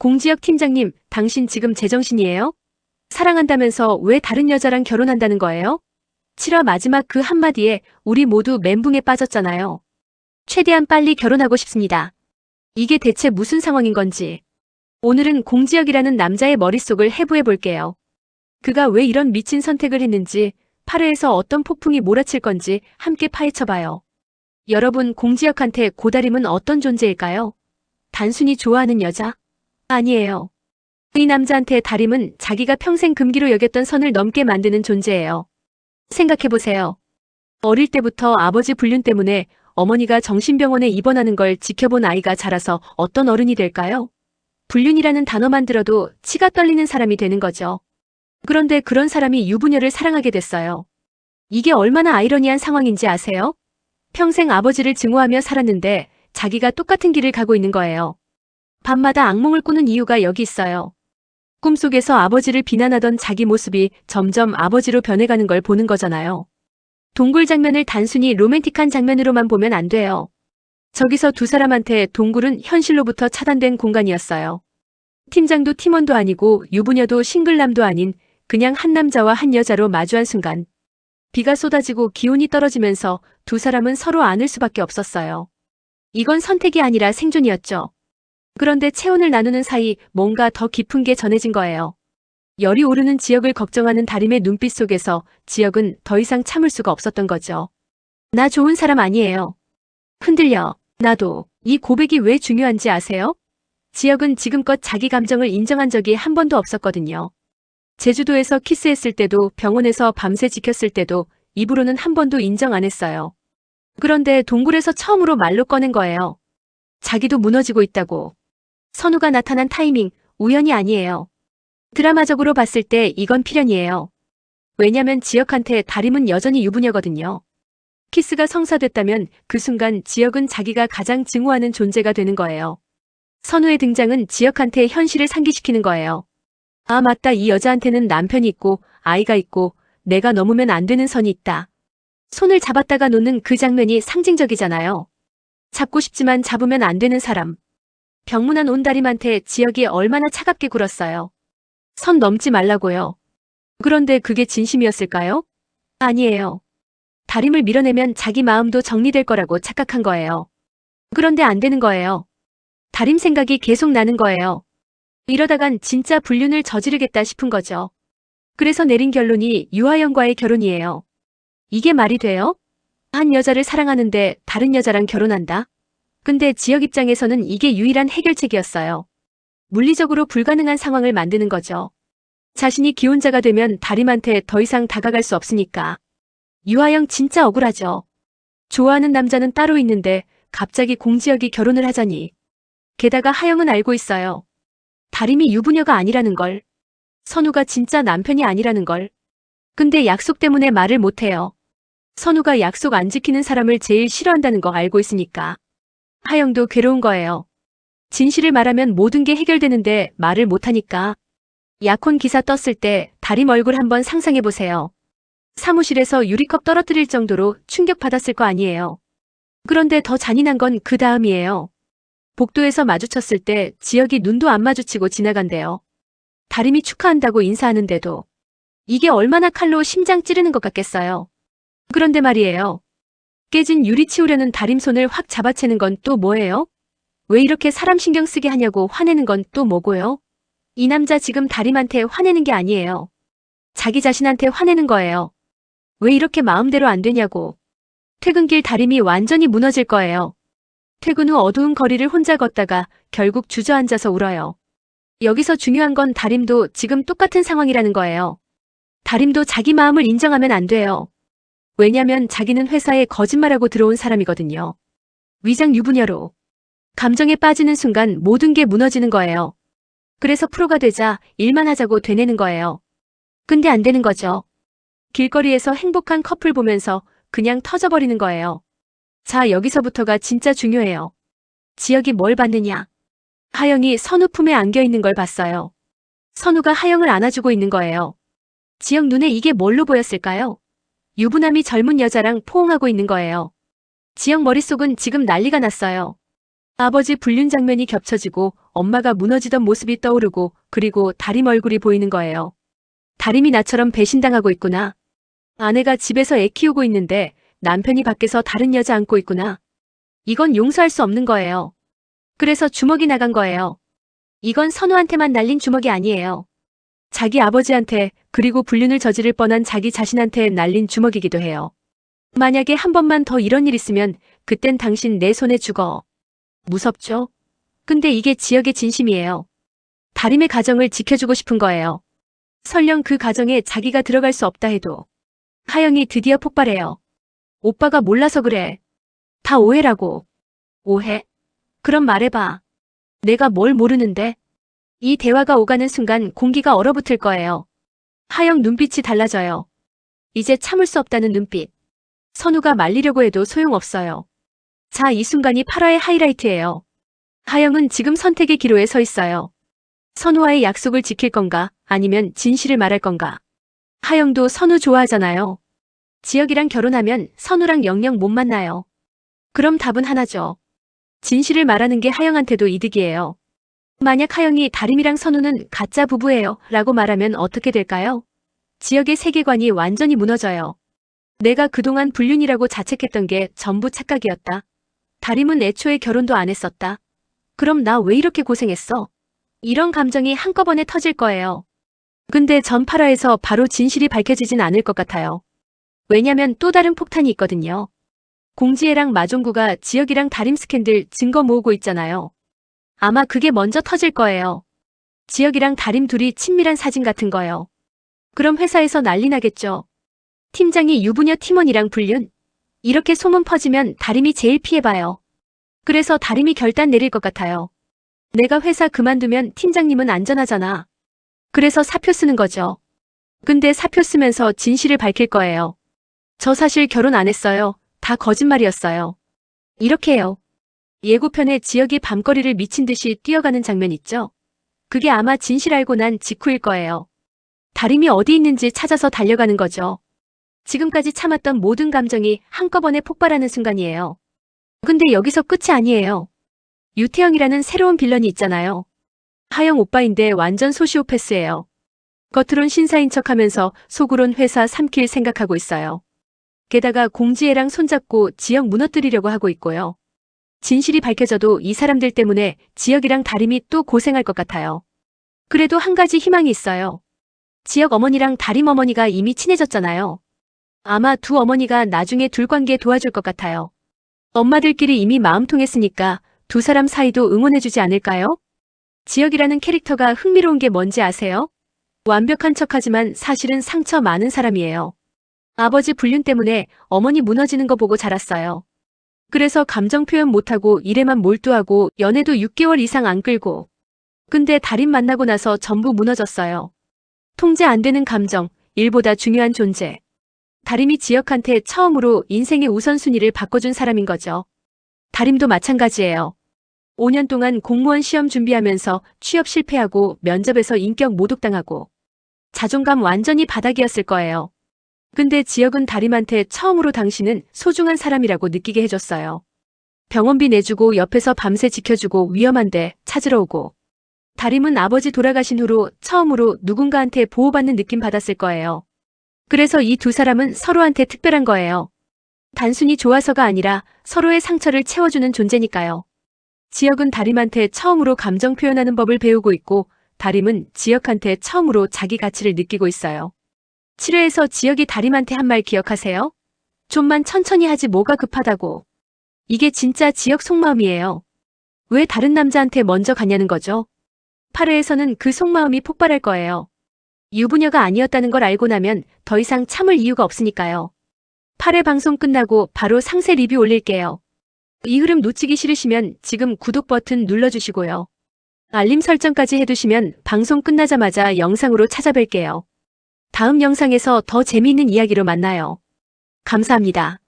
공지혁 팀장님, 당신 지금 제정신이에요? 사랑한다면서 왜 다른 여자랑 결혼한다는 거예요? 7화 마지막 그 한마디에 우리 모두 멘붕에 빠졌잖아요. 최대한 빨리 결혼하고 싶습니다. 이게 대체 무슨 상황인 건지. 오늘은 공지혁이라는 남자의 머릿속을 해부해 볼게요. 그가 왜 이런 미친 선택을 했는지, 8회에서 어떤 폭풍이 몰아칠 건지 함께 파헤쳐봐요. 여러분, 공지혁한테 고다림은 어떤 존재일까요? 단순히 좋아하는 여자? 아니에요. 이 남자한테 다림은 자기가 평생 금기로 여겼던 선을 넘게 만드는 존재예요. 생각해보세요. 어릴 때부터 아버지 불륜 때문에 어머니가 정신병원에 입원하는 걸 지켜본 아이가 자라서 어떤 어른이 될까요? 불륜이라는 단어만 들어도 치가 떨리는 사람이 되는 거죠. 그런데 그런 사람이 유부녀를 사랑하게 됐어요. 이게 얼마나 아이러니한 상황인지 아세요? 평생 아버지를 증오하며 살았는데 자기가 똑같은 길을 가고 있는 거예요. 밤마다 악몽을 꾸는 이유가 여기 있어요. 꿈속에서 아버지를 비난하던 자기 모습이 점점 아버지로 변해가는 걸 보는 거잖아요. 동굴 장면을 단순히 로맨틱한 장면으로만 보면 안 돼요. 저기서 두 사람한테 동굴은 현실로부터 차단된 공간이었어요. 팀장도 팀원도 아니고 유부녀도 싱글남도 아닌 그냥 한 남자와 한 여자로 마주한 순간 비가 쏟아지고 기온이 떨어지면서 두 사람은 서로 안을 수밖에 없었어요. 이건 선택이 아니라 생존이었죠. 그런데 체온을 나누는 사이 뭔가 더 깊은 게 전해진 거예요. 열이 오르는 지혁을 걱정하는 다림의 눈빛 속에서 지혁은 더 이상 참을 수가 없었던 거죠. 나 좋은 사람 아니에요. 흔들려. 나도. 이 고백이 왜 중요한지 아세요? 지혁은 지금껏 자기 감정을 인정한 적이 한 번도 없었거든요. 제주도에서 키스했을 때도 병원에서 밤새 지켰을 때도 입으로는 한 번도 인정 안 했어요. 그런데 동굴에서 처음으로 말로 꺼낸 거예요. 자기도 무너지고 있다고. 선우가 나타난 타이밍, 우연이 아니에요. 드라마적으로 봤을 때 이건 필연이에요. 왜냐면 지혁한테 다림은 여전히 유부녀거든요. 키스가 성사됐다면 그 순간 지혁은 자기가 가장 증오하는 존재가 되는 거예요. 선우의 등장은 지혁한테 현실을 상기시키는 거예요. 아, 맞다. 이 여자한테는 남편이 있고 아이가 있고 내가 넘으면 안 되는 선이 있다. 손을 잡았다가 놓는 그 장면이 상징적이잖아요. 잡고 싶지만 잡으면 안 되는 사람. 병문안 온 다림한테 지혁이 얼마나 차갑게 굴었어요. 선 넘지 말라고요. 그런데 그게 진심이었을까요? 아니에요. 다림을 밀어내면 자기 마음도 정리될 거라고 착각한 거예요. 그런데 안 되는 거예요. 다림 생각이 계속 나는 거예요. 이러다간 진짜 불륜을 저지르겠다 싶은 거죠. 그래서 내린 결론이 유하영과의 결혼이에요. 이게 말이 돼요? 한 여자를 사랑하는데 다른 여자랑 결혼한다? 근데 지혁 입장에서는 이게 유일한 해결책이었어요. 물리적으로 불가능한 상황을 만드는 거죠. 자신이 기혼자가 되면 다림한테 더 이상 다가갈 수 없으니까. 유하영 진짜 억울하죠. 좋아하는 남자는 따로 있는데 갑자기 공지혁이 결혼을 하자니. 게다가 하영은 알고 있어요. 다림이 유부녀가 아니라는 걸. 선우가 진짜 남편이 아니라는 걸. 근데 약속 때문에 말을 못해요. 선우가 약속 안 지키는 사람을 제일 싫어한다는 거 알고 있으니까. 하영도 괴로운 거예요. 진실을 말하면 모든 게 해결되는데 말을 못하니까. 약혼 기사 떴을 때 다림 얼굴 한번 상상해보세요. 사무실에서 유리컵 떨어뜨릴 정도로 충격받았을 거 아니에요. 그런데 더 잔인한 건 그 다음이에요. 복도에서 마주쳤을 때 지혁이 눈도 안 마주치고 지나간대요. 다림이 축하한다고 인사하는데도. 이게 얼마나 칼로 심장 찌르는 것 같겠어요. 그런데 말이에요. 깨진 유리 치우려는 다림 손을 확 잡아채는 건 또 뭐예요? 왜 이렇게 사람 신경 쓰게 하냐고 화내는 건 또 뭐고요? 이 남자 지금 다림한테 화내는 게 아니에요. 자기 자신한테 화내는 거예요. 왜 이렇게 마음대로 안 되냐고. 퇴근길 다림이 완전히 무너질 거예요. 퇴근 후 어두운 거리를 혼자 걷다가 결국 주저앉아서 울어요. 여기서 중요한 건 다림도 지금 똑같은 상황이라는 거예요. 다림도 자기 마음을 인정하면 안 돼요. 왜냐면 자기는 회사에 거짓말하고 들어온 사람이거든요. 위장 유부녀로. 감정에 빠지는 순간 모든 게 무너지는 거예요. 그래서 프로가 되자 일만 하자고 되뇌는 거예요. 근데 안 되는 거죠. 길거리에서 행복한 커플 보면서 그냥 터져버리는 거예요. 자, 여기서부터가 진짜 중요해요. 지혁이 뭘 봤느냐? 하영이 선우 품에 안겨 있는 걸 봤어요. 선우가 하영을 안아주고 있는 거예요. 지혁 눈에 이게 뭘로 보였을까요? 유부남이 젊은 여자랑 포옹하고 있는 거예요. 지혁 머릿속은 지금 난리가 났어요. 아버지 불륜 장면이 겹쳐지고 엄마가 무너지던 모습이 떠오르고 그리고 다림 얼굴이 보이는 거예요. 다림이 나처럼 배신당하고 있구나. 아내가 집에서 애 키우고 있는데 남편이 밖에서 다른 여자 안고 있구나. 이건 용서할 수 없는 거예요. 그래서 주먹이 나간 거예요. 이건 선우한테만 날린 주먹이 아니에요. 자기 아버지한테 그리고 불륜을 저지를 뻔한 자기 자신한테 날린 주먹이기도 해요. 만약에 한 번만 더 이런 일 있으면 그땐 당신 내 손에 죽어. 무섭죠? 근데 이게 지역의 진심이에요. 다림의 가정을 지켜주고 싶은 거예요. 설령 그 가정에 자기가 들어갈 수 없다 해도. 하영이 드디어 폭발해요. 오빠가 몰라서 그래. 다 오해라고. 오해? 그럼 말해봐. 내가 뭘 모르는데? 이 대화가 오가는 순간 공기가 얼어붙을 거예요. 하영 눈빛이 달라져요. 이제 참을 수 없다는 눈빛. 선우가 말리려고 해도 소용없어요. 자, 이 순간이 8화의 하이라이트예요. 하영은 지금 선택의 기로에 서 있어요. 선우와의 약속을 지킬 건가, 아니면 진실을 말할 건가. 하영도 선우 좋아하잖아요. 지혁이랑 결혼하면 선우랑 영영 못 만나요. 그럼 답은 하나죠. 진실을 말하는 게 하영한테도 이득이에요. 만약 하영이 다림이랑 선우는 가짜 부부예요 라고 말하면 어떻게 될까요? 지혁의 세계관이 완전히 무너져요. 내가 그동안 불륜이라고 자책했던 게 전부 착각이었다. 다림은 애초에 결혼도 안 했었다. 그럼 나 왜 이렇게 고생했어? 이런 감정이 한꺼번에 터질 거예요. 근데 전 8화에서 바로 진실이 밝혀지진 않을 것 같아요. 왜냐면 또 다른 폭탄이 있거든요. 공지혜랑 마종구가 지혁이랑 다림 스캔들 증거 모으고 있잖아요. 아마 그게 먼저 터질 거예요. 지혁이랑 다림 둘이 친밀한 사진 같은 거요. 그럼 회사에서 난리 나겠죠. 팀장이 유부녀 팀원이랑 불륜? 이렇게 소문 퍼지면 다림이 제일 피해봐요. 그래서 다림이 결단 내릴 것 같아요. 내가 회사 그만두면 팀장님은 안전하잖아. 그래서 사표 쓰는 거죠. 근데 사표 쓰면서 진실을 밝힐 거예요. 저 사실 결혼 안 했어요. 다 거짓말이었어요. 이렇게 해요. 예고편에 지혁이 밤거리를 미친 듯이 뛰어가는 장면 있죠? 그게 아마 진실 알고 난 직후일 거예요. 다림이 어디 있는지 찾아서 달려가는 거죠. 지금까지 참았던 모든 감정이 한꺼번에 폭발하는 순간이에요. 근데 여기서 끝이 아니에요. 유태영이라는 새로운 빌런이 있잖아요. 하영 오빠인데 완전 소시오패스예요. 겉으론 신사인 척하면서 속으론 회사 삼킬 생각하고 있어요. 게다가 공지혜랑 손잡고 지혁 무너뜨리려고 하고 있고요. 진실이 밝혀져도 이 사람들 때문에 지혁이랑 다림이 또 고생할 것 같아요. 그래도 한 가지 희망이 있어요. 지혁 어머니랑 다림 어머니가 이미 친해졌잖아요. 아마 두 어머니가 나중에 둘 관계 도와줄 것 같아요. 엄마들끼리 이미 마음 통했으니까 두 사람 사이도 응원해주지 않을까요? 지혁이라는 캐릭터가 흥미로운 게 뭔지 아세요? 완벽한 척하지만 사실은 상처 많은 사람이에요. 아버지 불륜 때문에 어머니 무너지는 거 보고 자랐어요. 그래서 감정 표현 못하고 일에만 몰두하고 연애도 6개월 이상 안 끌고. 근데 다림 만나고 나서 전부 무너졌어요. 통제 안 되는 감정, 일보다 중요한 존재. 다림이 지혁한테 처음으로 인생의 우선순위를 바꿔준 사람인 거죠. 다림도 마찬가지예요. 5년 동안 공무원 시험 준비하면서 취업 실패하고 면접에서 인격 모독당하고 자존감 완전히 바닥이었을 거예요. 근데 지혁은 다림한테 처음으로 당신은 소중한 사람이라고 느끼게 해줬어요. 병원비 내주고 옆에서 밤새 지켜주고 위험한데 찾으러 오고. 다림은 아버지 돌아가신 후로 처음으로 누군가한테 보호받는 느낌 받았을 거예요. 그래서 이 두 사람은 서로한테 특별한 거예요. 단순히 좋아서가 아니라 서로의 상처를 채워주는 존재니까요. 지혁은 다림한테 처음으로 감정 표현하는 법을 배우고 있고 다림은 지혁한테 처음으로 자기 가치를 느끼고 있어요. 7회에서 지혁이 다림한테 한 말 기억하세요? 좀만 천천히 하지 뭐가 급하다고. 이게 진짜 지혁 속마음이에요. 왜 다른 남자한테 먼저 가냐는 거죠? 8회에서는 그 속마음이 폭발할 거예요. 유부녀가 아니었다는 걸 알고 나면 더 이상 참을 이유가 없으니까요. 8회 방송 끝나고 바로 상세 리뷰 올릴게요. 이 흐름 놓치기 싫으시면 지금 구독 버튼 눌러주시고요. 알림 설정까지 해두시면 방송 끝나자마자 영상으로 찾아뵐게요. 다음 영상에서 더 재미있는 이야기로 만나요. 감사합니다.